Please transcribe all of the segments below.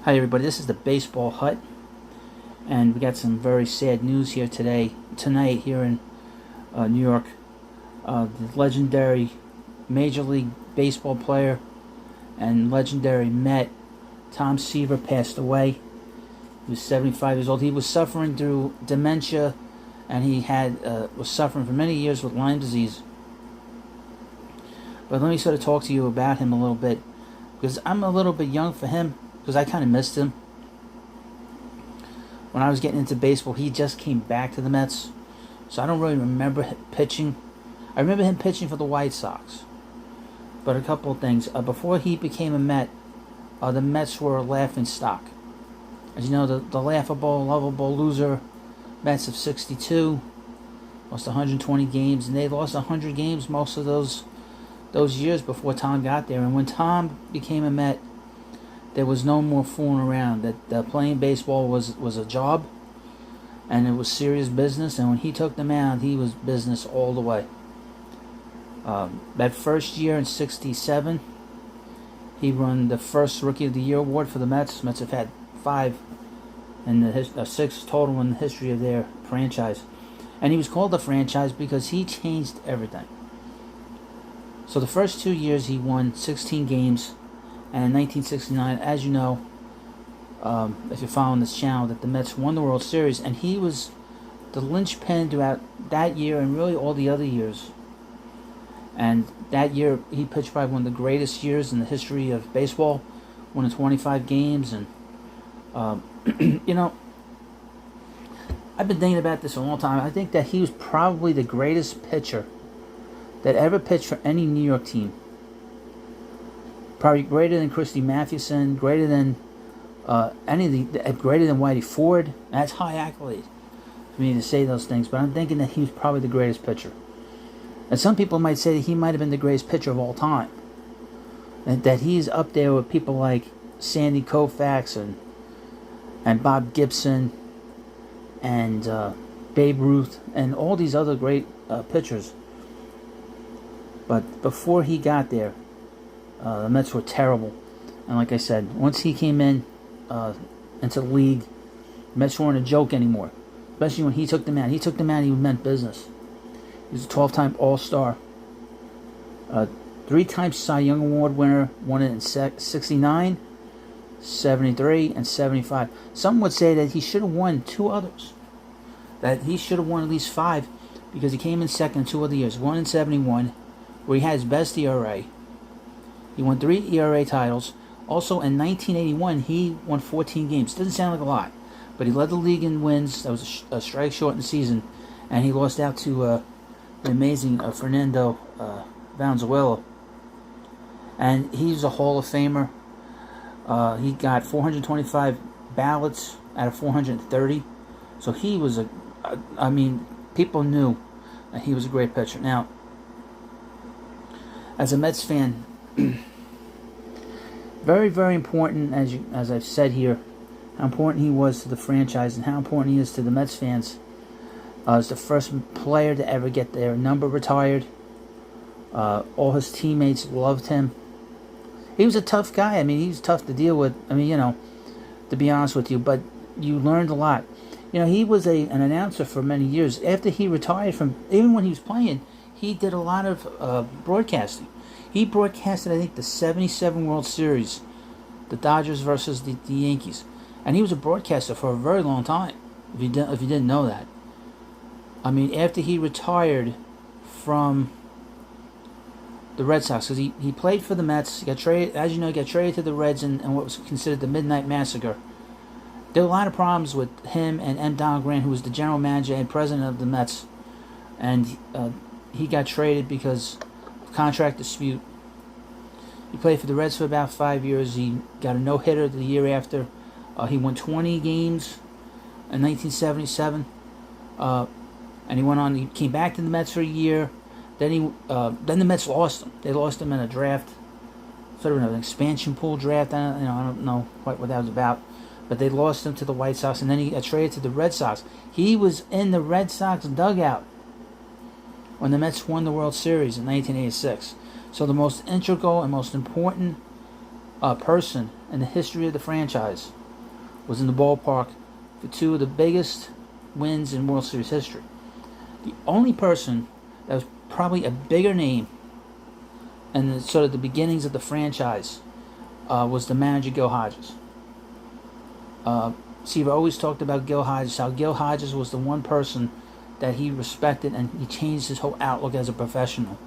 Hi everybody, this is the Baseball Hut, and we got some very sad news here tonight here in New York. The legendary Major League Baseball player and legendary Met Tom Seaver passed away. He was 75 years old. He was suffering through dementia, and he was suffering for many years with Lyme disease. But let me sort of talk to you about him a little bit, because I'm a little bit young for him, because I kind of missed him. When I was getting into baseball, he just came back to the Mets, so I don't really remember him pitching. I remember him pitching for the White Sox. But a couple of things. Before he became a Met, the Mets were a laughing stock. As you know, the laughable, lovable loser Mets of 62 lost 120 games, and they lost 100 games most of those years before Tom got there. And when Tom became a Met, there was no more fooling around. That playing baseball was a job, and it was serious business. And when he took the mound, he was business all the way. That first year in '67, he won the first Rookie of the Year award for the Mets. Mets have had 5 and 6 total in the history of their franchise, and he was called the franchise because he changed everything. So the first 2 years he won 16 games. And in 1969, as you know, if you're following this channel, that the Mets won the World Series, and he was the linchpin throughout that year and really all the other years. And that year, he pitched probably one of the greatest years in the history of baseball, winning 25 games. And, you know, I've been thinking about this a long time. I think that he was probably the greatest pitcher that ever pitched for any New York team. Probably greater than Christy Mathewson, greater than greater than Whitey Ford. That's high accolade for me to say those things, but I'm thinking that he was probably the greatest pitcher. And some people might say that he might have been the greatest pitcher of all time. That he's up there with people like Sandy Koufax and Bob Gibson and Babe Ruth and all these other great pitchers. But before he got there, the Mets were terrible. And like I said, once he came in into the league, the Mets weren't a joke anymore. Especially when he took the mound. He took the mound, he meant business. He was a 12-time All-Star. 3-time Cy Young Award winner. Won it in 69, 73, and 75. Some would say that he should have won 2 others. That he should have won at least 5, because he came in second in 2 other years. One in 71, where he had his best ERA. He won 3 ERA titles. Also, in 1981, he won 14 games. Doesn't sound like a lot, but he led the league in wins. That was a strike short in the season, and he lost out to the amazing Fernando Valenzuela. And he's a Hall of Famer. He got 425 ballots out of 430. So he was I mean, people knew that he was a great pitcher. Now, as a Mets fan, very, very important, as I've said here, how important he was to the franchise and how important he is to the Mets fans. As the first player to ever get their number retired. All his teammates loved him. He was a tough guy. I mean, he was tough to deal with. I mean, you know, to be honest with you, but you learned a lot. You know, he was an announcer for many years. After he retired even when he was playing, he did a lot of broadcasting. He broadcasted, I think, the '77 World Series, the Dodgers versus the Yankees, and he was a broadcaster for a very long time. If you didn't know that, I mean, after he retired from the Red Sox, because he played for the Mets, he got traded, as you know, he got traded to the Reds in what was considered the Midnight Massacre. There were a lot of problems with him and M. Donald Grant, who was the general manager and president of the Mets, and he got traded because contract dispute. He played for the Reds for about 5 years. He got a no-hitter the year after. He won 20 games in 1977. And he went on. He came back to the Mets for a year. Then the Mets lost him. They lost him in a draft, sort of an expansion pool draft. I don't know quite what that was about. But they lost him to the White Sox, and then he got traded to the Red Sox. He was in the Red Sox dugout when the Mets won the World Series in 1986. So the most integral and most important person in the history of the franchise was in the ballpark for two of the biggest wins in World Series history. The only person that was probably a bigger name in the, sort of the beginnings of the franchise was the manager Gil Hodges. Seaver always talked about Gil Hodges, how Gil Hodges was the one person that he respected, and he changed his whole outlook as a professional.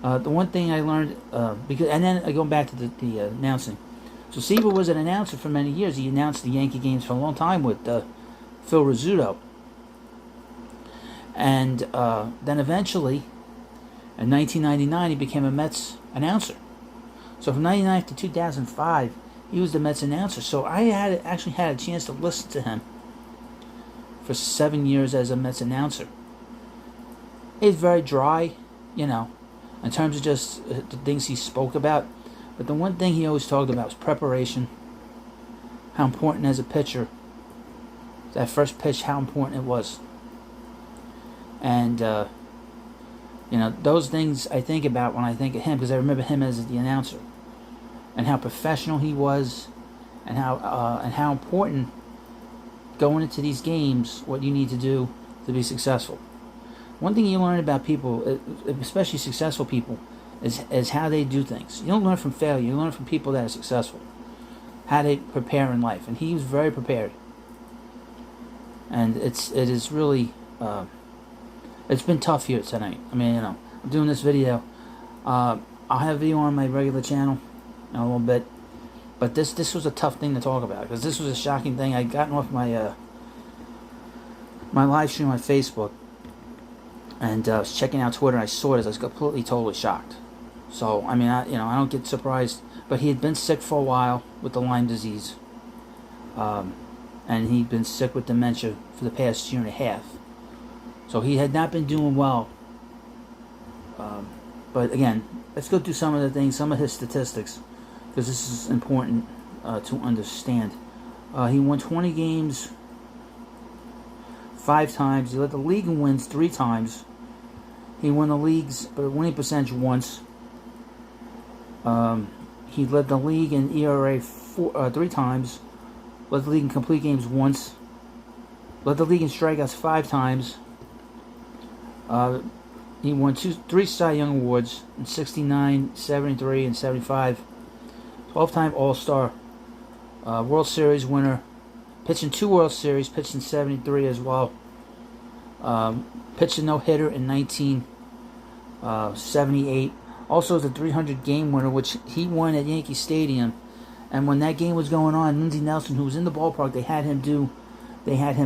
The one thing I learned, and then going back to the announcing. So Seaver was an announcer for many years. He announced the Yankee games for a long time with Phil Rizzuto. And then eventually, in 1999, he became a Mets announcer. So from 1999 to 2005, he was the Mets announcer. So I actually had a chance to listen to him for 7 years as a Mets announcer. It's very dry, in terms of just the things he spoke about. But the one thing he always talked about was preparation. How important as a pitcher, that first pitch, how important it was. And, those things I think about when I think of him, because I remember him as the announcer. And how professional he was, and how important going into these games, what you need to do to be successful. One thing you learn about people, especially successful people, is how they do things. You don't learn from failure. You learn from people that are successful. How they prepare in life. And he was very prepared. And it is really, it's been tough here tonight. I mean, I'm doing this video. I'll have a video on my regular channel in a little bit. But this was a tough thing to talk about, because this was a shocking thing. I'd gotten off my my live stream on Facebook, and I was checking out Twitter, and I saw it. I was completely, totally shocked. So, I mean, I don't get surprised. But he had been sick for a while with the Lyme disease. And he'd been sick with dementia for the past year and a half. So he had not been doing well. But again, let's go through some of the things, some of his statistics, because this is important to understand. He won 20 games 5 times. He led the league in wins 3 times. He won the league's winning percentage once. He led the league in ERA 3 times. Led the league in complete games once. Led the league in strikeouts 5 times. He won 3 Cy Young Awards in 69, 73, and 75. 12-time All-Star. World Series winner. Pitched in 2 World Series. Pitched in 73 as well. Pitched a no-hitter in 1978. Also the 300 game winner, which he won at Yankee Stadium. And when that game was going on, Lindsey Nelson, who was in the ballpark, they had him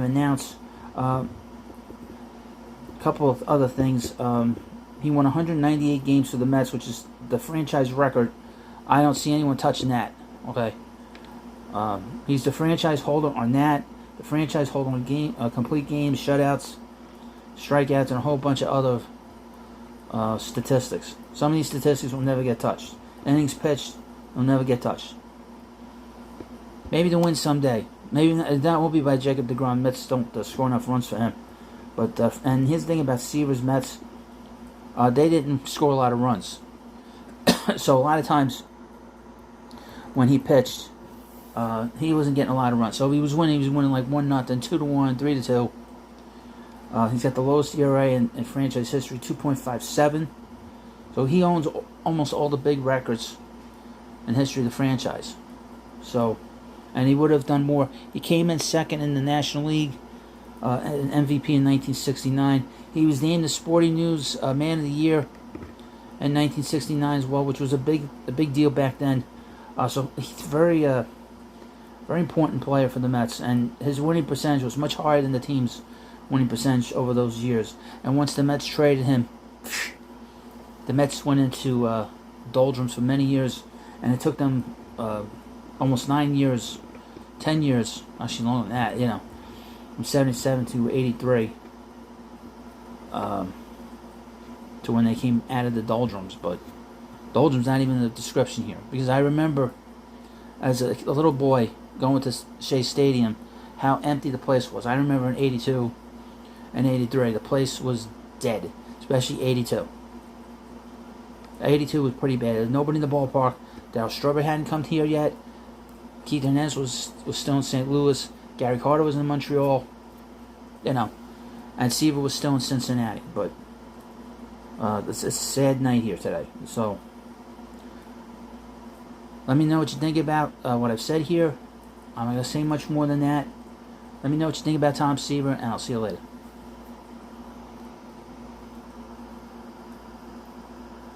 announce a couple of other things. He won 198 games for the Mets, which is the franchise record. I don't see anyone touching that. Okay. He's the franchise holder on that. The franchise holder on complete games, shutouts, strikeouts, and a whole bunch of other statistics. Some of these statistics will never get touched. Innings pitched will never get touched. Maybe to win someday. Maybe that won't be by Jacob deGrom. Mets don't score enough runs for him. But and here's the thing about Seaver's Mets. They didn't score a lot of runs. So a lot of times when he pitched, he wasn't getting a lot of runs. So if he was winning like 1-0, 2-1, 3-2. He's got the lowest ERA in franchise history, 2.57. So he owns almost all the big records in history of the franchise. So, and he would have done more. He came in second in the National League, an MVP in 1969. He was named the Sporting News Man of the Year in 1969 as well, which was a big deal back then. So he's very important player for the Mets, and his winning percentage was much higher than the team's winning percentage over those years. And once the Mets traded him, the Mets went into doldrums for many years, and it took them almost 9 years, 10 years, actually longer than that, from 77 to 83, to when they came out of the doldrums. But doldrums not even in the description here, because I remember as a little boy going to Shea Stadium how empty the place was. I remember in 82 and 83 the place was dead, especially 82. 82 was pretty bad. There was nobody in the ballpark. Darryl Strawberry hadn't come here yet. Keith Hernandez was still in St. Louis. Gary Carter was in Montreal. You know, and Seaver was still in Cincinnati. But it's a sad night here today. So let me know what you think about what I've said here. I'm not going to say much more than that. Let me know what you think about Tom Seaver, and I'll see you later.